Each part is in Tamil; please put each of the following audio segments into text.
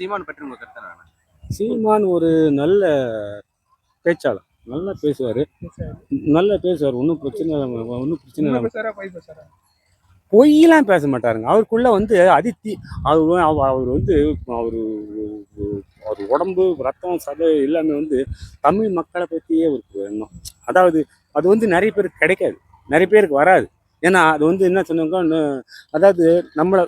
சீமான் பற்றி உங்க கருத்து என்ன? சீமான் ஒரு நல்ல பேச்சாளர், நல்லா பேசுவார், நல்லா பேசுவார். ஒன்றும் பிரச்சனை இல்லை, ஒன்றும் பிரச்சனை இல்லை. பொய்யெல்லாம் பேச மாட்டாருங்க. அவருக்குள்ள வந்து அதித்தி அவர் வந்து அவர் அவர் உடம்பு ரத்தம் சதை எல்லாமே வந்து தமிழ் மக்களை பற்றியே ஒரு எண்ணம். அதாவது அது வந்து நிறைய பேருக்கு கிடைக்காது, நிறைய பேருக்கு வராது. ஏன்னா அது வந்து என்ன சொன்னாங்க, அதாவது நம்மளை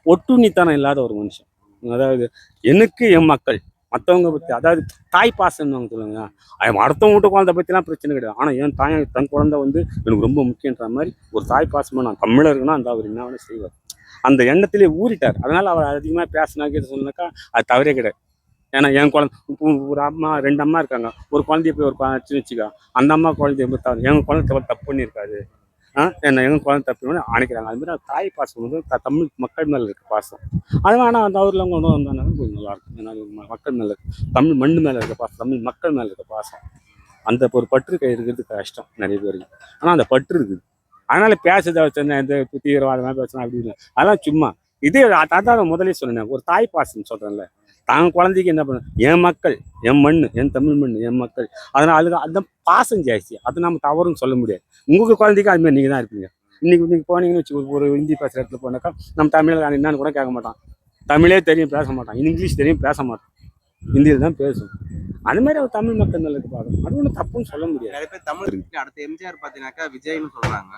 ஒட்டுண்ணித்தனம் இல்லாத ஒரு மனுஷன். அதாவது எனக்கு என் மக்கள் மற்றவங்க பற்றி, அதாவது தாய் பாசம்னு சொல்லுவாங்க. அடுத்தவங்க வீட்டு குழந்தை பற்றிலாம் பிரச்சனை கிடையாது. ஆனால் என் தாய் தன் குழந்தை வந்து எனக்கு ரொம்ப முக்கியன்ற மாதிரி ஒரு தாய் பாசமாக நான் தமிழர்னா அந்த அவர் என்ன வேணால் செய்வார். அந்த எண்ணத்திலே ஊறிட்டார். அதனால் அவர் அதிகமாக பேசினாக்க சொன்னாக்கா அது தவறே கிடையாது. ஏன்னா என் குழந்தை ஒரு அம்மா 2 அம்மா இருக்காங்க. ஒரு குழந்தைய போய் ஒரு வச்சுக்கா, அந்த அம்மா குழந்தைய எப்படி எங்கள் குழந்தை தப்பு பண்ணியிருக்காது, என்ன எங்கள் குழந்தை தப்பு அணைக்கிறாங்க. அது மாதிரி தாய் பாசம் வந்து தமிழ் மக்கள் மேலே இருக்க பாசம். அது ஆனால் அந்த அவரில் கொண்டு வந்தாலும் கொஞ்சம் நல்லாயிருக்கும். ஏன்னா மக்கள் மேலே தமிழ் மண் மேலே இருக்க பாசம், தமிழ் மக்கள் மேலே இருக்க பாசம். அந்த ஒரு பற்று கை இருக்கிறது கஷ்டம் நிறைய பேருக்கு. ஆனால் அந்த பற்று இருக்குது. அதனால பேசுறத வச்சுருந்தேன் இந்த தீவிரவாதமாக பேசுகிறேன் அப்படி இல்லை, அதெல்லாம் சும்மா. இதே அதான் முதலே சொன்னேன், ஒரு தாய் பாசம் சொல்கிறேன்ல. தான் குழந்தைக்கு என்ன பண்ண, என் மக்கள், என் மண், என் தமிழ் மண், என் மக்கள். அதனால் அதுக்கு அந்த பாசம் ஜாஸ்தி. அது நம்ம தவறுன்னு சொல்ல முடியாது. உங்களுக்கு குழந்தைக்கு அதுமாதிரி நீங்கள் தான் இருப்பீங்க. இன்னைக்கு நீங்கள் போனீங்கன்னு வச்சு ஒரு ஹிந்தி பேசுகிற இடத்துல போனாக்கா நம்ம தமிழில் என்னன்னு கூட கேட்க மாட்டான். தமிழே தெரியும் பேச மாட்டான், இங்கிலீஷ் தெரியும் பேச மாட்டான், ஹிந்தியில் தான் பேசும். அது மாதிரி அவர் தமிழ் மக்கள் நல்லது பார்க்கணும். அது ஒன்றும் தப்புன்னு சொல்ல முடியாது. நிறைய பேர் தமிழ் அடுத்த எம்ஜிஆர் பார்த்தீங்கன்னாக்கா விஜய்னு சொல்றாங்க.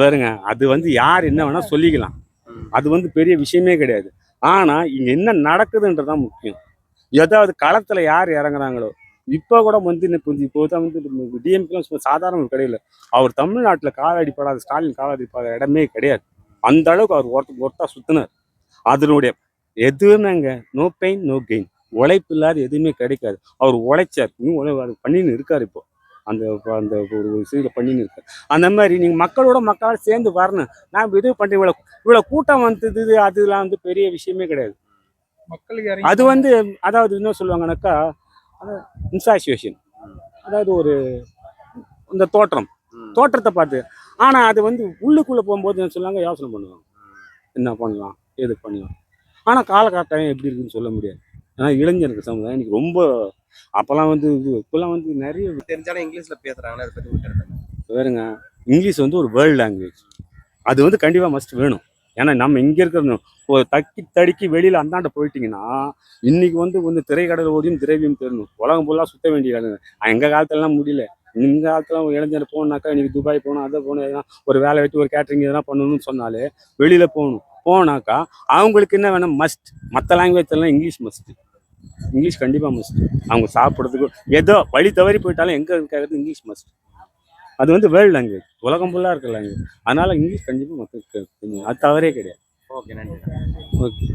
வேறுங்க, அது வந்து யார் என்ன வேணா சொல்லிக்கலாம். அது வந்து பெரிய விஷயமே கிடையாது. ஆனால் இங்கே என்ன நடக்குதுன்றதான் முக்கியம். ஏதாவது களத்தில் யார் இறங்குறாங்களோ, இப்போ கூட வந்து இப்போ தான் வந்து டிஎம்கே சாதாரண ஒரு கிடையாது. அவர் தமிழ்நாட்டில் காலடிப்படாத, ஸ்டாலின் காலடிப்படாத இடமே கிடையாது. அந்த அளவுக்கு அவர் ஒருத்தா சுத்தினார். அதனுடைய எதுவுமேங்க நோ பெயின் நோ கெயின். உழைப்பு இல்லாத எதுவுமே கிடைக்காது. அவர் உழைச்சார், இன்னும் பண்ணின்னு இருக்கார். இப்போ அந்த அந்த ஒரு விஷயத்தில் பண்ணின்னு இருக்கார். அந்த மாதிரி நீங்கள் மக்களோட மக்களால் சேர்ந்து வரணும். நான் இது பண்ணுறேன், இவ்வளோ கூட்டம் வந்தது, அதெல்லாம் வந்து பெரிய விஷயமே கிடையாது. அது வந்து அதாவது என்ன சொல்லுவாங்கன்னாக்கா, இன்சாச்சுவேஷன், அதாவது ஒரு இந்த தோற்றத்தை பார்த்து. ஆனால் அது வந்து உள்ளுக்குள்ளே போகும்போது என்ன சொல்லுவாங்க, யோசனை பண்ணுவாங்க, என்ன பண்ணலாம் எது பண்ணலாம். ஆனால் காலகட்டாயம் எப்படி இருக்குன்னு சொல்ல முடியாது. ஏன்னா இளைஞருக்கு சமுதாயம் இன்னைக்கு ரொம்ப, அப்போல்லாம் வந்து இப்போல்லாம் வந்து நிறைய தெரிஞ்சாலும் இங்கிலீஷில் பேசுகிறாங்களே, அதை பற்றி வேறுங்க. இங்கிலீஷ் வந்து ஒரு வேர்ல்டு லாங்குவேஜ். அது வந்து கண்டிப்பாக மஸ்ட் வேணும். ஏன்னா நம்ம இங்கே இருக்கிற ஒரு தடுக்கி வெளியில் அந்தாண்ட போயிட்டீங்கன்னா இன்னைக்கு வந்து திரைக்கடல் ஓடியும் திரைவியும் தெரியணும். உலகம் ஃபுல்லாக சுற்ற வேண்டிய இடங்க. எங்கள் காலத்துலலாம் முடியல. இந்த காலத்தில் இளைஞர் போகணுனாக்கா இன்றைக்கி துபாய் போகணும், அதை போகணும், எதனா ஒரு வேலை வச்சு ஒரு கேட்ரிங் எதனா பண்ணணும்னு சொன்னாலே வெளியில் போனாக்கா அவங்களுக்கு என்ன வேணும், மஸ்ட். மற்ற லாங்குவேஜ் எல்லாம் இங்கிலீஷ் மஸ்ட்டு. இங்கிலீஷ் கண்டிப்பாக மஸ்ட். அவங்க சாப்பிட்றதுக்கு ஏதோ வழி தவறி போயிட்டாலும் எங்கே இருக்கிறது இங்கிலீஷ் மஸ்ட். அது வந்து வேர்ல்டு லாங்குவேஜ், உலகம் ஃபுல்லாக இருக்கிற லாங்குவேஜ். அதனால் இங்கிலீஷ் கண்டிப்பாக மக்களுக்கு அது தவறே கிடையாது. ஓகே, நன்றி. ஓகே.